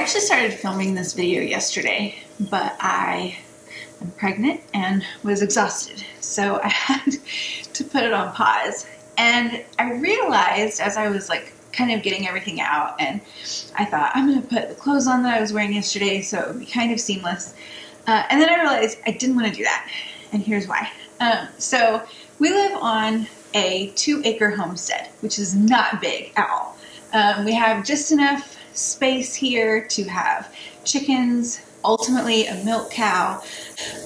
actually started filming this video yesterday, but I am pregnant and was exhausted, so I had to put it on pause. And I realized as I was like kind of getting everything out, and I thought I'm gonna put the clothes on that I was wearing yesterday so it would be kind of seamless. And then I realized I didn't want to do that, and here's why. So we live on a 2-acre homestead, which is not big at all. We have just enough space here to have chickens, ultimately a milk cow.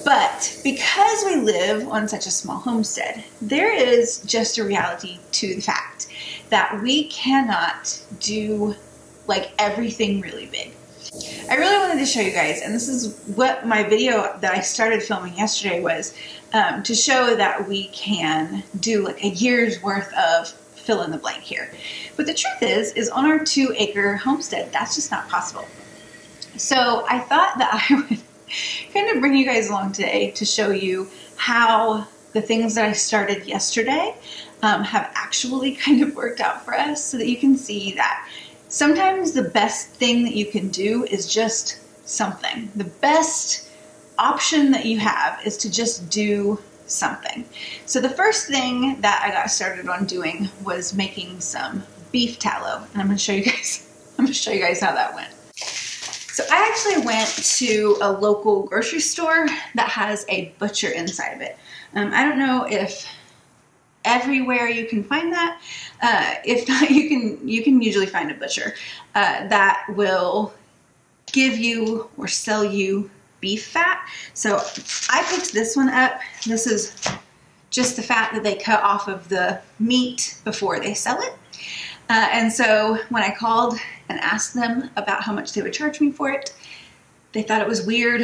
But because we live on such a small homestead, there is just a reality to the fact that we cannot do like everything really big. I really wanted to show you guys, and this is what my video that I started filming yesterday was, to show that we can do like a year's worth of fill in the blank here. But the truth is on our 2-acre homestead, that's just not possible. So I thought that I would kind of bring you guys along today to show you how the things that I started yesterday have actually kind of worked out for us, so that you can see that sometimes the best thing that you can do is just something. The best option that you have is to just do something. So the first thing that I got started on doing was making some beef tallow, and I'm going to show you guys how that went. So I actually went to a local grocery store that has a butcher inside of it. I don't know if everywhere you can find that. If not, you can usually find a butcher that will give you or sell you beef fat. So I picked this one up. This is just the fat that they cut off of the meat before they sell it. And so when I called and asked them about how much they would charge me for it, they thought it was weird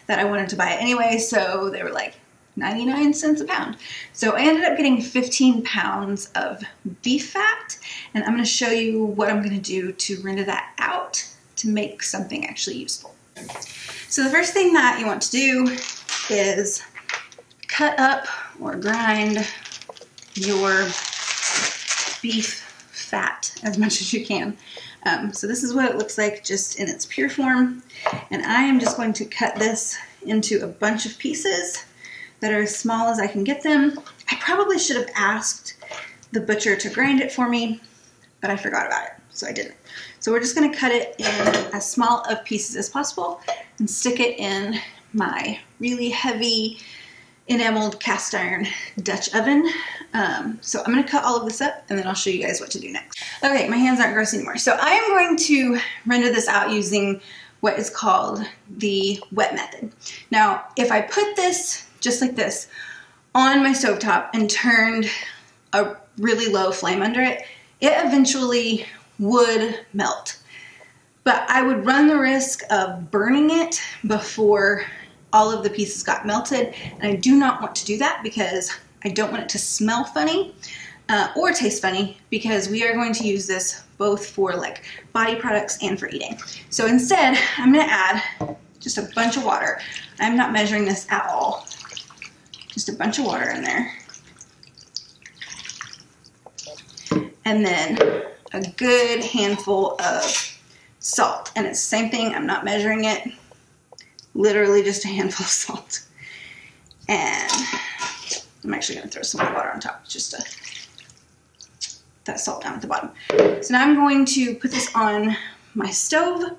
that I wanted to buy it anyway, so they were like 99 cents a pound. So I ended up getting 15 pounds of beef fat, and I'm going to show you what I'm going to do to render that out to make something actually useful. So the first thing that you want to do is cut up or grind your beef fat as much as you can. So this is what it looks like just in its pure form, and I am just going to cut this into a bunch of pieces that are as small as I can get them. I probably should have asked the butcher to grind it for me, but I forgot about it, so I didn't. So we're just going to cut it in as small of pieces as possible and stick it in my really heavy enameled cast iron Dutch oven. So I'm going to cut all of this up, and then I'll show you guys what to do next. Okay, my hands aren't gross anymore. So I am going to render this out using what is called the wet method. Now, if I put this just like this on my stovetop and turned a really low flame under it, it eventually would melt. But I would run the risk of burning it before all of the pieces got melted, and I do not want to do that because I don't want it to smell funny or taste funny, because we are going to use this both for like body products and for eating. So instead, I'm going to add just a bunch of water. I'm not measuring this at all. Just a bunch of water in there. And then a good handful of salt. And it's the same thing, I'm not measuring it. Literally just a handful of salt. And I'm actually going to throw some more water on top, just to that salt down at the bottom. So now I'm going to put this on my stove,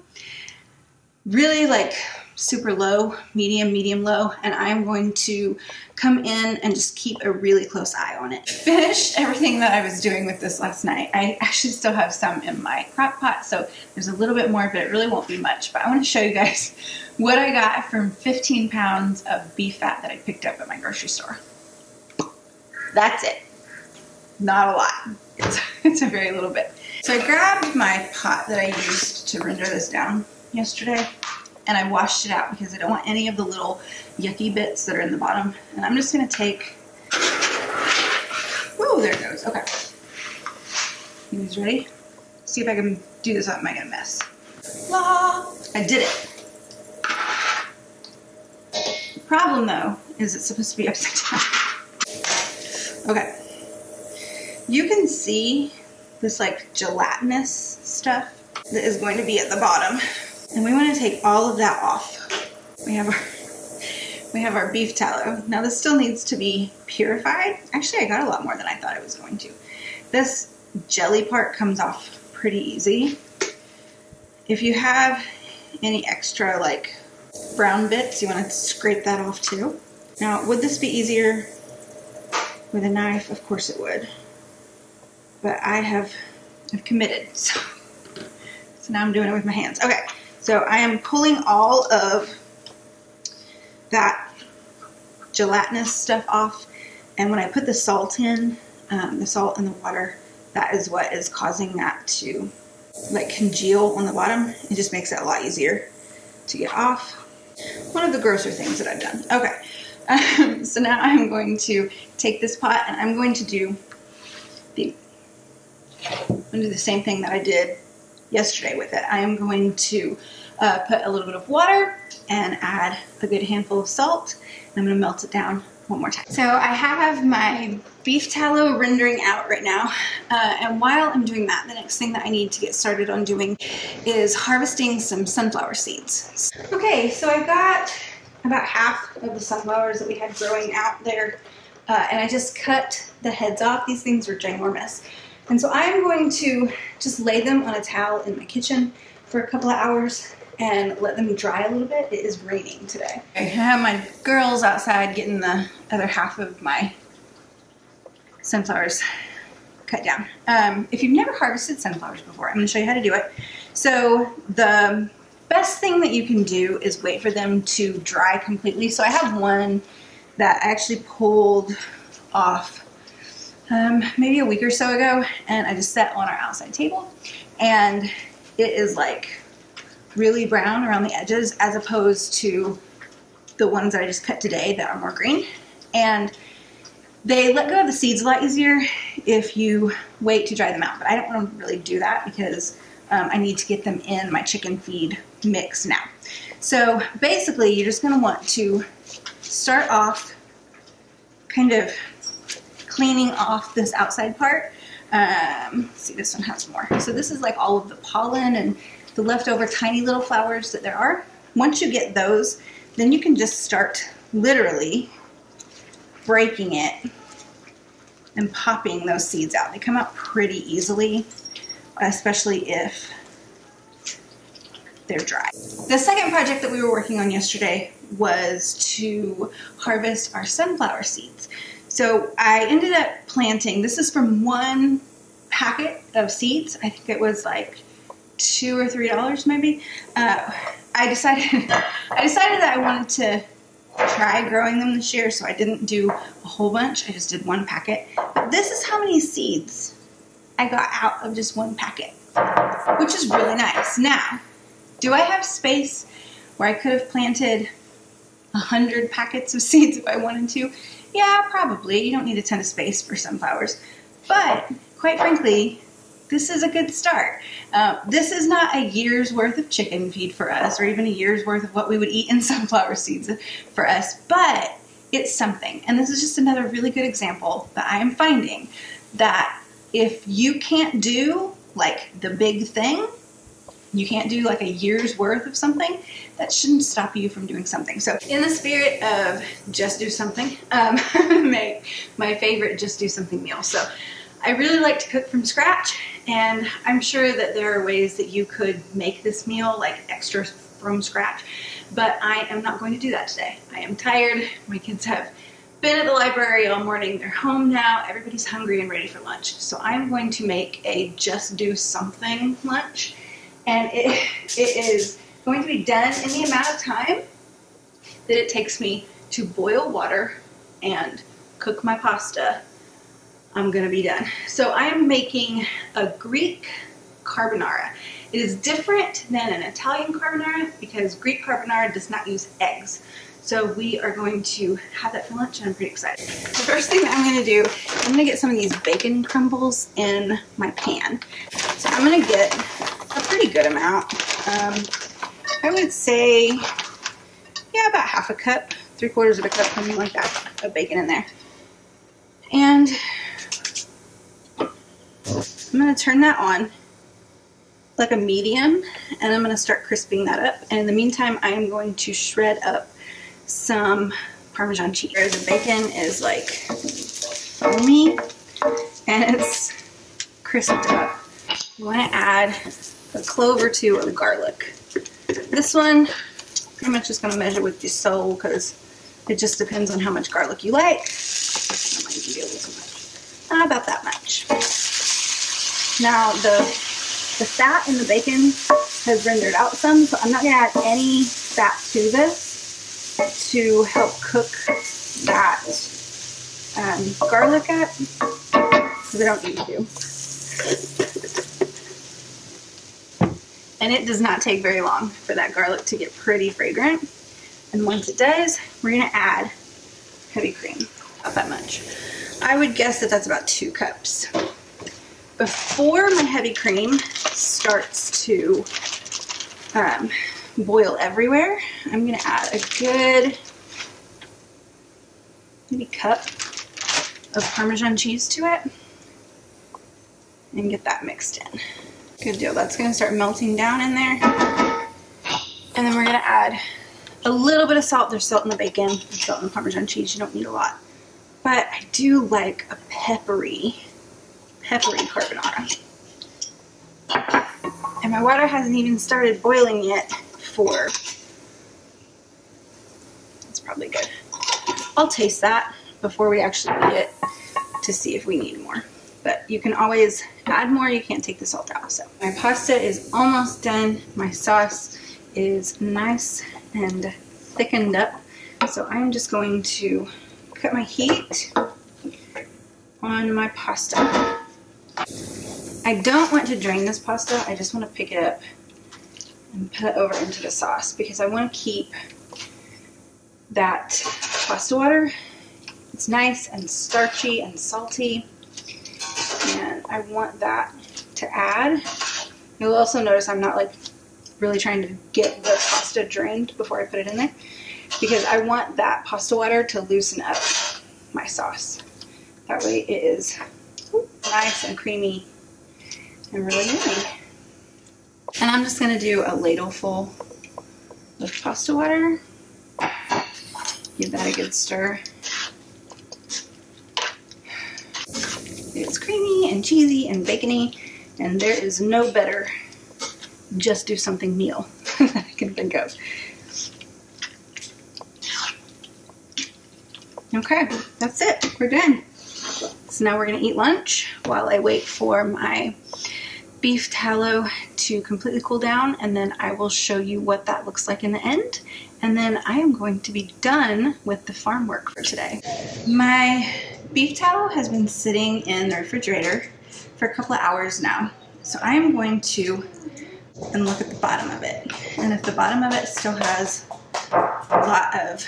really like super low, medium low, and I'm going to come in and just keep a really close eye on it. Finished everything that I was doing with this last night. I actually still have some in my crock pot, so there's a little bit more, but it really won't be much. But I want to show you guys what I got from 15 pounds of beef fat that I picked up at my grocery store. That's it. Not a lot. It's a very little bit. So I grabbed my pot that I used to render this down yesterday, and I washed it out because I don't want any of the little yucky bits that are in the bottom. And I'm just going to take, oh, there it goes. Okay. You guys ready? See if I can do this without making a mess. La! I did it. The problem though is it's supposed to be upside down. Okay. You can see this like gelatinous stuff that is going to be at the bottom. And we want to take all of that off. We have our beef tallow. Now this still needs to be purified. Actually, I got a lot more than I thought I was going to. This jelly part comes off pretty easy. If you have any extra like brown bits, you want to scrape that off too. Now, would this be easier with a knife? Of course it would. But I've committed, so now I'm doing it with my hands. Okay, so I am pulling all of that gelatinous stuff off, and when I put the salt in, the salt and the water, that is what is causing that to like congeal on the bottom. It just makes it a lot easier to get off. One of the grosser things that I've done. Okay, so now I'm going to take this pot and I'm going to do the same thing that I did yesterday with it. I am going to put a little bit of water and add a good handful of salt. And I'm going to melt it down one more time. So I have my beef tallow rendering out right now. And while I'm doing that, the next thing that I need to get started on doing is harvesting some sunflower seeds. Okay, so I got about half of the sunflowers that we had growing out there. And I just cut the heads off. These things are ginormous. And so I'm going to just lay them on a towel in my kitchen for a couple of hours and let them dry a little bit. It is raining today. I have my girls outside getting the other half of my sunflowers cut down. If you've never harvested sunflowers before, I'm going to show you how to do it. So the best thing that you can do is wait for them to dry completely. So I have one that I actually pulled off maybe a week or so ago, and I just set on our outside table, and it is like really brown around the edges as opposed to the ones that I just cut today that are more green. And they let go of the seeds a lot easier if you wait to dry them out, but I don't want to really do that because I need to get them in my chicken feed mix now. So basically you're just going to want to start off kind of cleaning off this outside part. Let's see, this one has more. So this is like all of the pollen and the leftover tiny little flowers that there are. Once you get those, then you can just start literally breaking it and popping those seeds out. They come out pretty easily, especially if they're dry. The second project that we were working on yesterday was to harvest our sunflower seeds. So I ended up planting, this is from one packet of seeds. I think it was like $2 or $3 maybe. I decided that I wanted to try growing them this year, so I didn't do a whole bunch. I just did one packet. But this is how many seeds I got out of just one packet, which is really nice. Now, do I have space where I could have planted 100 packets of seeds if I wanted to? Yeah, probably. You don't need a ton of space for sunflowers. But, quite frankly, this is a good start. This is not a year's worth of chicken feed for us, or even a year's worth of what we would eat in sunflower seeds for us, but it's something. And this is just another really good example that I am finding that if you can't do like the big thing, you can't do like a year's worth of something, that shouldn't stop you from doing something. So in the spirit of just do something, I'm gonna make my favorite just do something meal. So I really like to cook from scratch, and I'm sure that there are ways that you could make this meal like extra from scratch, but I am not going to do that today. I am tired. My kids have been at the library all morning. They're home now. Everybody's hungry and ready for lunch. So I'm going to make a just do something lunch, and it is going to be done in the amount of time that it takes me to boil water and cook my pasta. I'm gonna be done. So I am making a Greek carbonara. It is different than an Italian carbonara because Greek carbonara does not use eggs. So we are going to have that for lunch, and I'm pretty excited. The first thing that I'm gonna do, I'm gonna get some of these bacon crumbles in my pan. So I'm gonna get a pretty good amount. I would say, yeah, about half a cup, 3/4 of a cup, something like that, of bacon in there. And I'm going to turn that on like a medium, and I'm going to start crisping that up. And in the meantime, I am going to shred up some Parmesan cheese. The bacon is like foamy and it's crisped up. You want to add a clove or two of garlic. This one, pretty much just going to measure with your soul because it just depends on how much garlic you like. That might be a little too much. Not about that much. Now the fat in the bacon has rendered out some, so I'm not going to add any fat to this to help cook that garlic up, because I don't need to. And it does not take very long for that garlic to get pretty fragrant. And once it does, we're going to add heavy cream. Not that much. I would guess that that's about 2 cups. Before my heavy cream starts to boil everywhere, I'm going to add a good maybe cup of Parmesan cheese to it and get that mixed in. Good deal. That's going to start melting down in there. And then we're going to add a little bit of salt. There's salt in the bacon, there's salt in the Parmesan cheese. You don't need a lot. But I do like a peppery carbonara. And my water hasn't even started boiling yet for... It's probably good. I'll taste that before we actually eat it to see if we need more. But you can always add more. You can't take the salt out. So my pasta is almost done. My sauce is nice and thickened up. So I'm just going to cut my heat on my pasta. I don't want to drain this pasta. I just want to pick it up and put it over into the sauce because I want to keep that pasta water. It's nice and starchy and salty. And I want that to add. You'll also notice I'm not like really trying to get the pasta drained before I put it in there because I want that pasta water to loosen up my sauce. That way it is nice and creamy and really yummy. And I'm just going to do a ladle full of pasta water. Give that a good stir. It's creamy and cheesy and bacony, and there is no better just do something meal that I can think of. Okay, that's it. We're done. So now we're going to eat lunch while I wait for my beef tallow to completely cool down, and then I will show you what that looks like in the end. And then I am going to be done with the farm work for today. My beef tallow has been sitting in the refrigerator for a couple of hours now. So I am going to look at the bottom of it. And if the bottom of it still has a lot of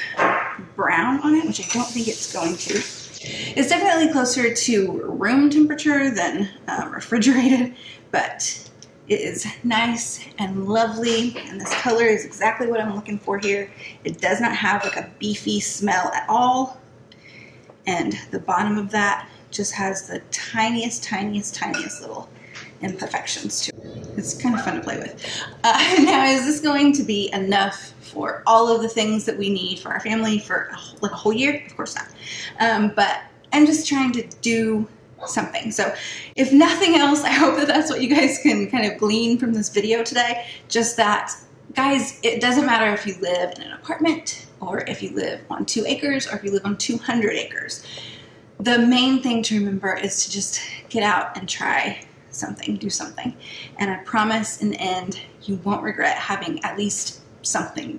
brown on it, which I don't think it's going to, it's definitely closer to room temperature than refrigerated, but it is nice and lovely, and this color is exactly what I'm looking for here. It does not have like a beefy smell at all, and the bottom of that just has the tiniest little imperfections to it. It's kind of fun to play with. Now, is this going to be enough for all of the things that we need for our family for like a whole year? Of course not. But I'm just trying to do something. So if nothing else, I hope that that's what you guys can kind of glean from this video today. Just that, guys, it doesn't matter if you live in an apartment or if you live on 2 acres or if you live on 200 acres. The main thing to remember is to just get out and try something, do something. And I promise in the end, you won't regret having at least something